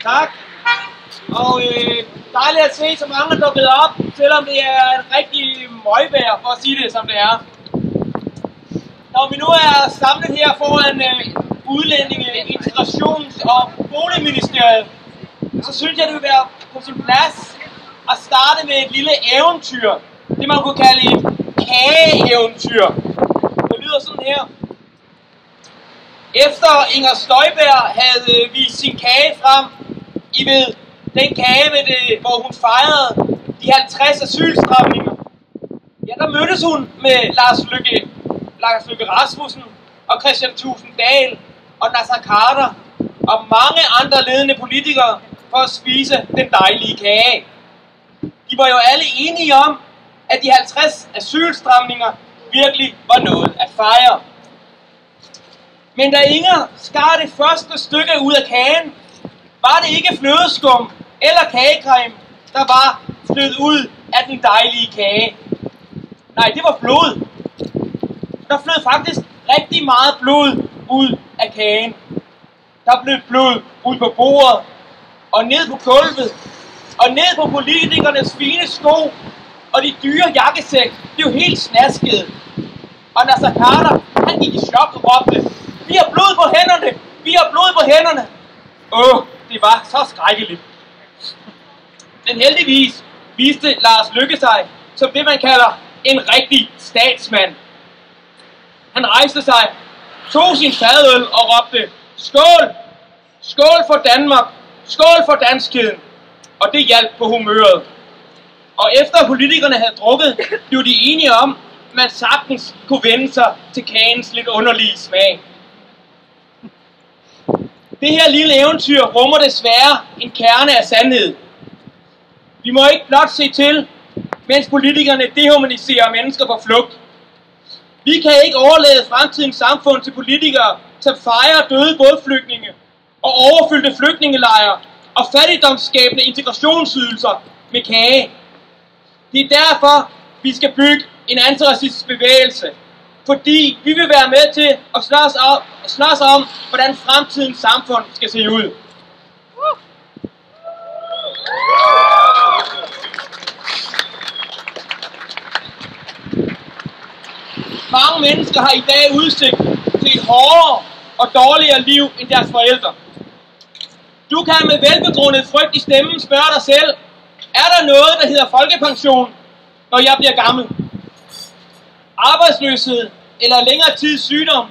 Tak. Og dejligt at se så mange er dukket op, selvom det er en rigtig møgvejr, for at sige det som det er. Når vi nu er samlet her foran Udlændinge, Integrations- og Boligministeriet, så synes jeg, det vil være på sin plads at starte med et lille eventyr. Det man kunne kalde et kageeventyr. Det lyder sådan her. Efter Inger Støjberg havde vist sin kage frem, I ved, den kage, hvor hun fejrede de 50 asylstramninger, ja, der mødtes hun med Lars Løkke Rasmussen og Kristian Thulesen Dahl og Naser Khader og mange andre ledende politikere for at spise den dejlige kage. De var jo alle enige om, at de 50 asylstramninger virkelig var noget at fejre. Men da Inger skar det første stykke ud af kagen, var det ikke flødeskum eller kagecreme, der var flød ud af den dejlige kage. Nej, det var blod. Der flød faktisk rigtig meget blod ud af kagen. Der blev blod ud på bordet, og ned på gulvet, og ned på politikernes fine sko, og de dyre jakkesæk blev helt snaskede. Og Naser Khader, han gik i chok og råbte, vi har blod på hænderne, vi har blod på hænderne. Det var så skrækkeligt. Men heldigvis viste Lars Løkke sig som det, man kalder en rigtig statsmand. Han rejste sig, tog sin fadøl og råbte, skål! Skål for Danmark! Skål for danskheden! Og det hjalp på humøret. Og efter politikerne havde drukket, blev de enige om, at man sagtens kunne vende sig til kagens lidt underlige smag. Det her lille eventyr rummer desværre en kerne af sandhed. Vi må ikke blot se til, mens politikerne dehumaniserer mennesker på flugt. Vi kan ikke overlade fremtidens samfund til politikere, som fejrer døde bådflygtninge og overfyldte flygtningelejre og fattigdomsskabende integrationsydelser med kage. Det er derfor, vi skal bygge en antiracistisk bevægelse. Fordi vi vil være med til at slås om, hvordan fremtidens samfund skal se ud. Mange mennesker har i dag udsigt til et hårdere og dårligere liv end deres forældre. Du kan med velbegrundet frygt i stemmen spørge dig selv, er der noget, der hedder folkepension, når jeg bliver gammel? Arbejdsløshed eller længere tids sygdom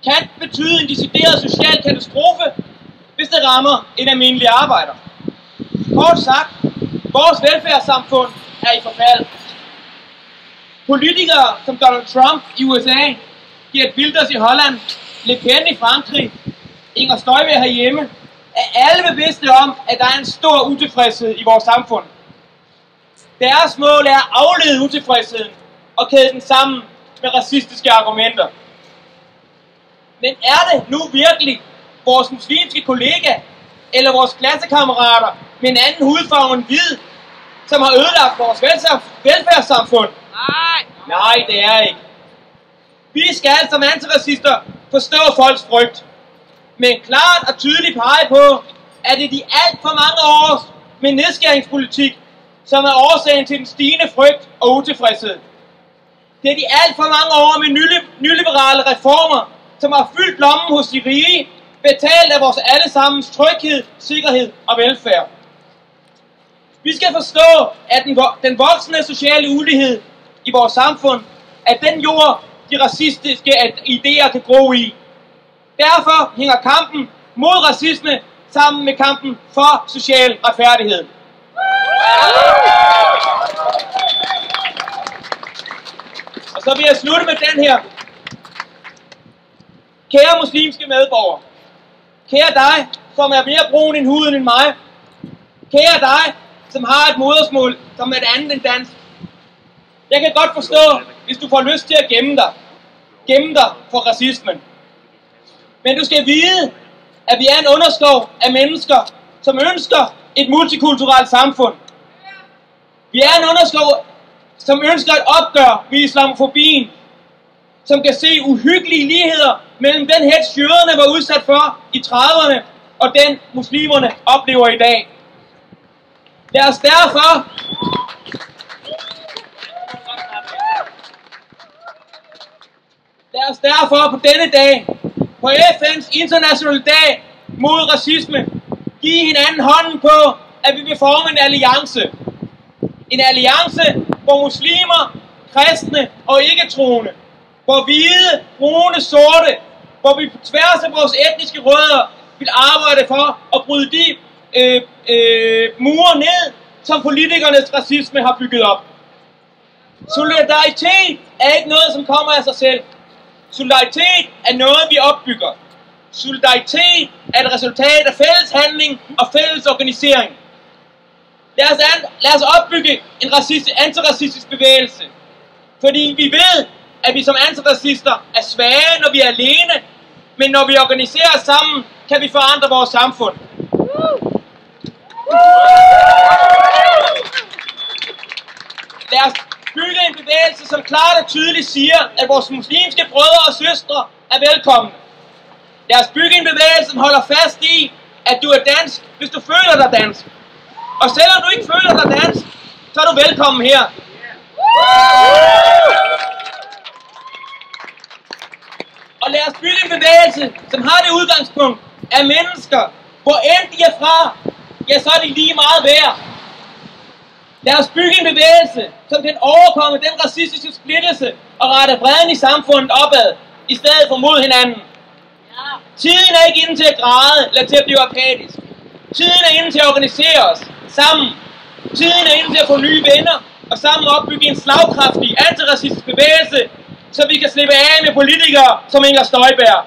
kan betyde en decideret social katastrofe, hvis det rammer en almindelig arbejder. Kort sagt, vores velfærdssamfund er i forfald. Politikere som Donald Trump i USA, Geert Wilders i Holland, Le Pen i Frankrig, Inger Støjberg herhjemme, er alle bevidste om, at der er en stor utilfredshed i vores samfund. Deres mål er at aflede utilfredsheden og kæde den sammen med racistiske argumenter. Men er det nu virkelig vores muslimske kollega eller vores klassekammerater med en anden hudfarve end hvid, som har ødelagt vores velfærdssamfund? Nej, det er ikke. Vi skal som antiracister forstå folks frygt, men klart og tydeligt pege på, at det er de alt for mange års med nedskæringspolitik, som er årsagen til den stigende frygt og utilfredshed. Det er de alt for mange år med nyliberale reformer, som har fyldt lommen hos de rige, betalt af vores allesammens tryghed, sikkerhed og velfærd. Vi skal forstå, at den voksende sociale ulighed i vores samfund, at den jord, de racistiske idéer kan gro i. Derfor hænger kampen mod racisme sammen med kampen for social retfærdighed. Og så vil jeg slutte med den her. Kære muslimske medborgere, kære dig, som er mere brun end huden end mig, kære dig, som har et modersmål, som er et andet end dansk. Jeg kan godt forstå, hvis du får lyst til at gemme dig for racismen. Men du skal vide, at vi er en underskov af mennesker, som ønsker et multikulturelt samfund. Vi er en underskov, som ønsker et opgør med islamofobien, som kan se uhyggelige ligheder mellem den hets jøderne var udsat for i 30'erne, og den muslimerne oplever i dag. Lad os derfor på denne dag, på FN's internationale dag mod racisme, give hinanden hånden på, at vi vil forme en alliance. En alliance, hvor muslimer, kristne og ikke-troende, hvor hvide, brune, sorte, hvor vi på tværs af vores etniske rødder vil arbejde for at bryde de mure ned, som politikernes racisme har bygget op. Solidaritet er ikke noget, som kommer af sig selv. Solidaritet er noget, vi opbygger. Solidaritet er et resultat af fælles handling og fælles organisering. Lad os opbygge en antiracistisk bevægelse. Fordi vi ved, at vi som antiracister er svage, når vi er alene, men når vi organiserer os sammen, kan vi forandre vores samfund. Lad os bygge en bevægelse, som klart og tydeligt siger, at vores muslimske brødre og søstre er velkomne. Lad os bygge en bevægelse, som holder fast i, at du er dansk, hvis du føler dig dansk. Og selvom du ikke føler dig dansk, så er du velkommen her. Og lad os bygge en bevægelse, som har det udgangspunkt af mennesker, hvor end de er fra, ja, så er de lige meget værd. Lad os bygge en bevægelse, som kan overkomme den racistiske splittelse og rette vreden i samfundet opad, i stedet for mod hinanden. Tiden er ikke inde til at græde eller til at blive apatisk. Tiden er inde til at organisere os sammen. Tiden er inde til at få nye venner og sammen opbygge en slagkraftig antiracistisk bevægelse, så vi kan slippe af med politikere som Inger Støjberg.